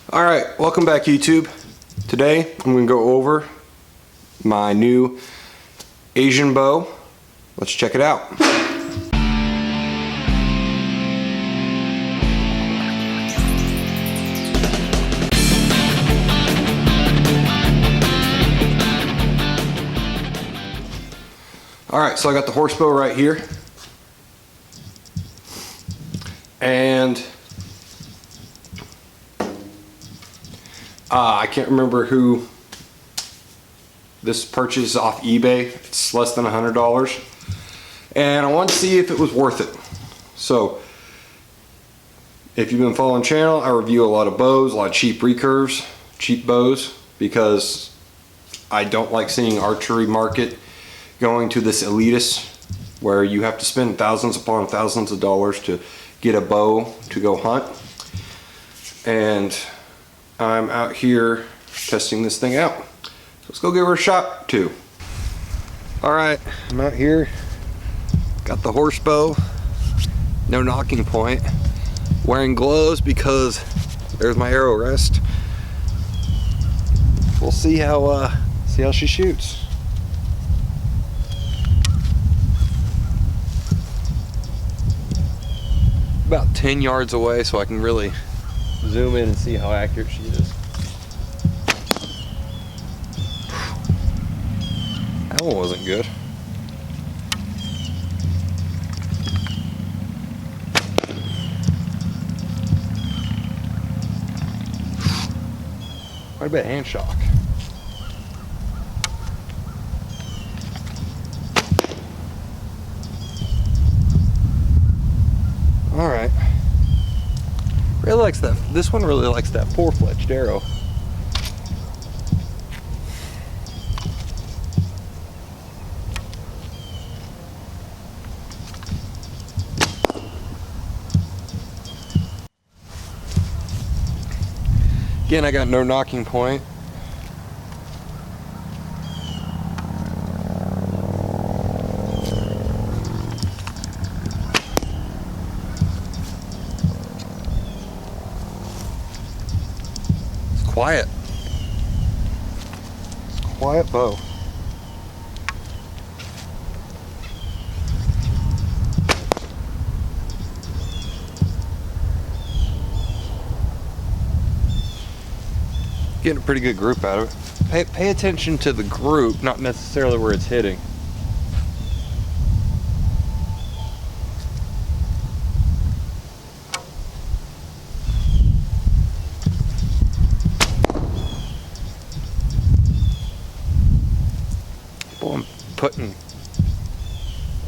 Alright, welcome back YouTube. Today I'm going to go over my new Asian bow. Let's check it out. Alright, so I got the horse bow right here. And I can't remember who this purchase off eBay. It's less than $100. And I wanted to see if it was worth it. So, if you've been following the channel, I review a lot of bows, a lot of cheap recurves, cheap bows, because I don't like seeing archery market going to this elitist where you have to spend thousands upon thousands of dollars to get a bow to go hunt. And I'm out here testing this thing out. Let's go give her a shot too. Alright, I'm out here. Got the horse bow. No nocking point. Wearing gloves because there's my arrow rest. We'll see how she shoots. About 10 yards away so I can really zoom in and see how accurate she is. That one wasn't good. Quite a bit of hand shock. All right. Really likes that. This one really likes that four-fletched arrow. Again, I got no nocking point. Quiet. Quiet bow. Getting a pretty good group out of it. Pay attention to the group, not necessarily where it's hitting. I'm putting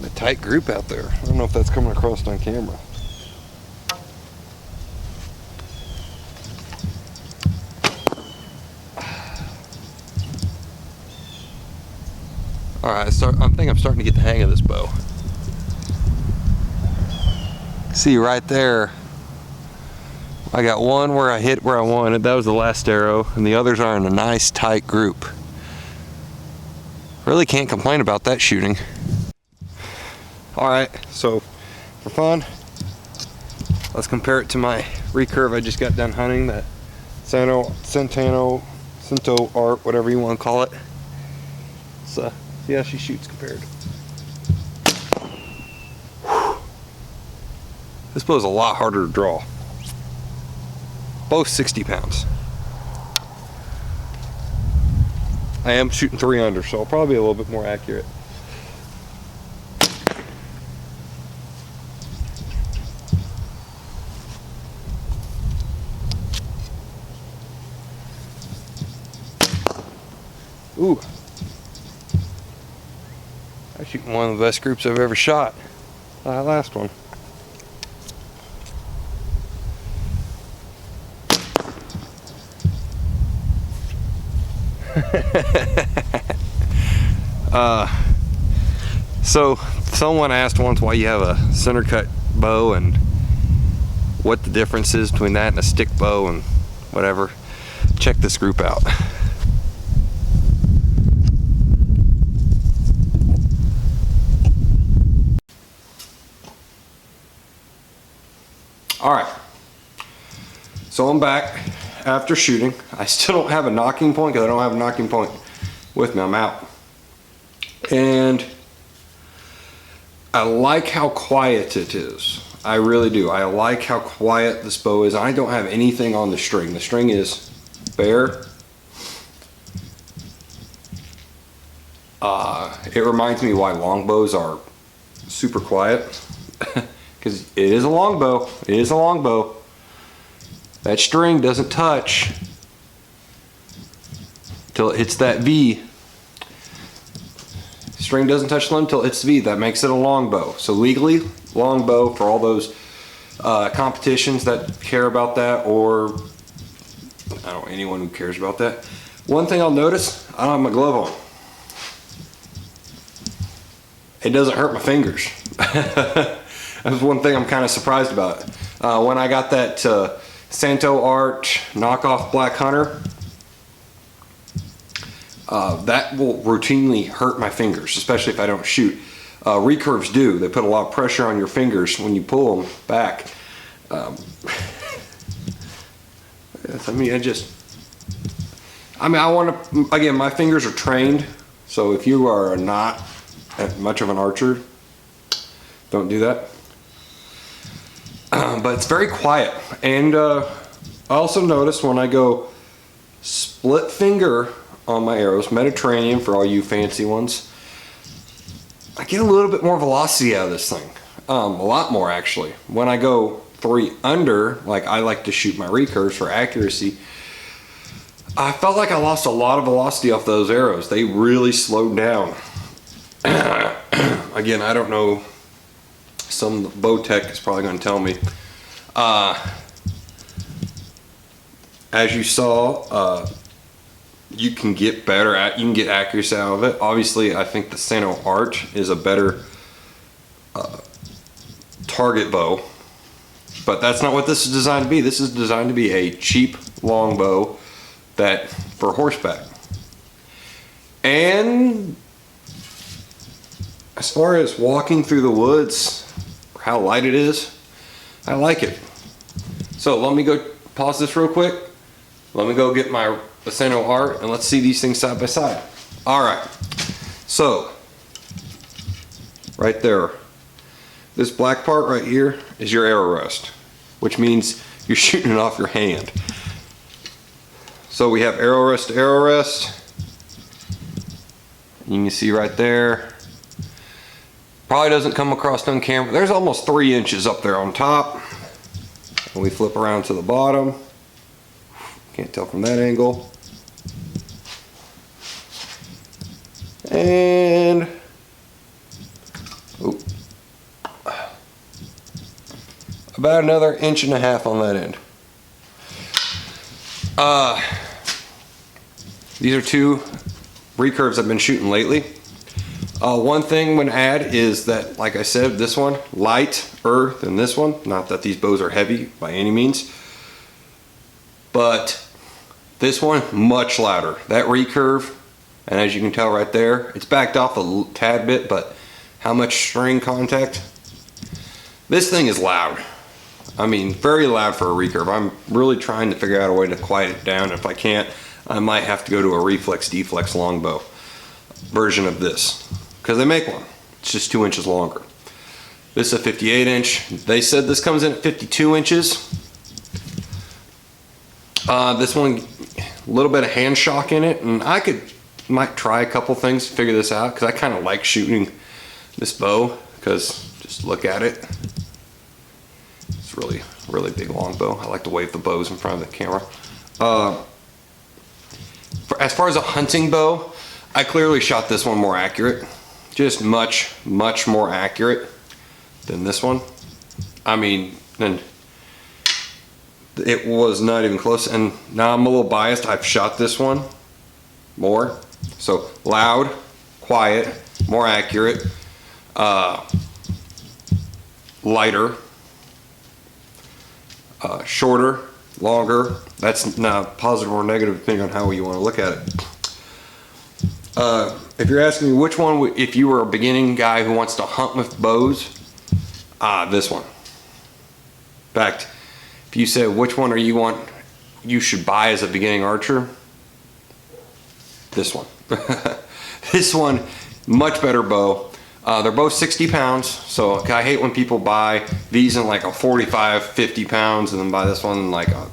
a tight group out there. I don't know if that's coming across on camera. Alright, I think I'm starting to get the hang of this bow. See right there, I got one where I hit where I wanted. That was the last arrow, and the others are in a nice tight group. Really can't complain about that shooting. Alright, so for fun, let's compare it to my recurve I just got done hunting, that Centeno Art, whatever you want to call it. So see how she shoots compared. This bow's a lot harder to draw. Both 60 pounds. I am shooting 3 under, so I'll probably be a little bit more accurate. Ooh. I'm shooting one of the best groups I've ever shot. That last one. So someone asked once why you have a center cut bow and what the difference is between that and a stick bow and whatever. Check this group out. All right, so I'm back after shooting. I still don't have a nocking point because I don't have a nocking point with me. I'm out. And I like how quiet it is. I really do. I like how quiet this bow is. I don't have anything on the string. The string is bare. It reminds me why longbows are super quiet. Because it is a longbow. It is a longbow. That string doesn't touch till it hits that V. String doesn't touch the limb till it hits V. That makes it a longbow. So legally, longbow for all those competitions that care about that, or I don't know, anyone who cares about that. One thing I'll notice, I don't have my glove on. It doesn't hurt my fingers. That's one thing I'm kind of surprised about. When I got that Santo Art knockoff Black Hunter, that will routinely hurt my fingers, especially if I don't shoot. Recurves do. They put a lot of pressure on your fingers when you pull them back. I want to, again, my fingers are trained, so if you are not much of an archer, don't do that. But it's very quiet. And I also noticed when I go split finger on my arrows, Mediterranean for all you fancy ones, I get a little bit more velocity out of this thing. A lot more actually. When I go 3 under, like I like to shoot my recurves for accuracy, I felt like I lost a lot of velocity off those arrows. They really slowed down. Again, I don't know, some bow tech is probably going to tell me. As you saw, you can get better at, you can get accuracy out of it. Obviously, I think the Santo Art is a better target bow, but that's not what this is designed to be. This is designed to be a cheap longbow that for horseback. And as far as walking through the woods, how light it is, I like it. So let me go pause this real quick. Let me go get my Santo Art and let's see these things side by side. All right, so right there, this black part right here is your arrow rest, which means you're shooting it off your hand. So we have arrow rest to arrow rest. You can see right there. Probably doesn't come across on camera. There's almost 3 inches up there on top. And we flip around to the bottom. Can't tell from that angle. And about another 1.5 inches on that end. These are 2 recurves I've been shooting lately. One thing I'm going to add is that, like I said, this one lighter than this one. Not that these bows are heavy by any means, but this one much louder. That recurve, and as you can tell right there, it's backed off a tad bit, but how much string contact? This thing is loud. I mean, very loud for a recurve. I'm really trying to figure out a way to quiet it down. If I can't, I might have to go to a reflex deflex longbow version of this, because they make one. It's just 2 inches longer. This is a 58 inch. They said this comes in at 52 inches. This one, a little bit of hand shock in it, and I might try a couple things to figure this out, because I kind of like shooting this bow, because just look at it. It's really, really big longbow. I like to wave the bows in front of the camera. As far as a hunting bow, I clearly shot this one more accurate. Just much, much more accurate than this one. I mean, and it was not even close. And now I'm a little biased. I've shot this one more. So loud, quiet, more accurate, lighter, shorter, longer. That's not positive or negative depending on how you want to look at it. If you're asking me which one, if you were a beginning guy who wants to hunt with bows, this one. In fact, if you said which one are you you should buy as a beginning archer, this one. This one, much better bow. They're both 60 pounds, so I hate when people buy these in like a 45, 50 pounds and then buy this one in like a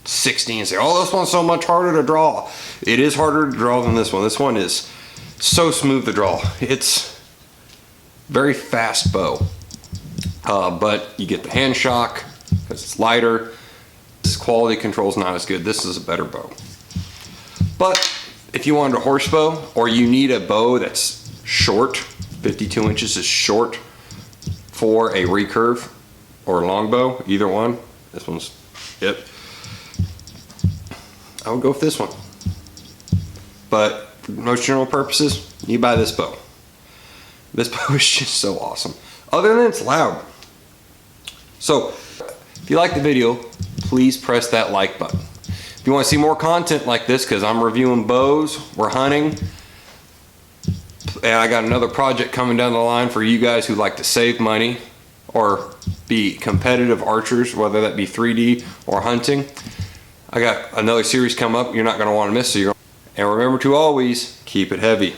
60 and say, oh, this one's so much harder to draw. It is harder to draw than this one. This one is so smooth to draw. It's very fast bow, but you get the hand shock because it's lighter. This quality control is not as good. This is a better bow. But if you wanted a horse bow, or you need a bow that's short, 52 inches is short for a recurve or a long bow, either one. This one's it. I would go with this one. But for most general purposes, you buy this bow. This bow is just so awesome. Other than it's loud. So, if you like the video, please press that like button. If you want to see more content like this, because I'm reviewing bows, we're hunting, and I got another project coming down the line for you guys who like to save money or be competitive archers, whether that be 3D or hunting. I got another series come up you're not going to want to miss. And remember to always keep it heavy.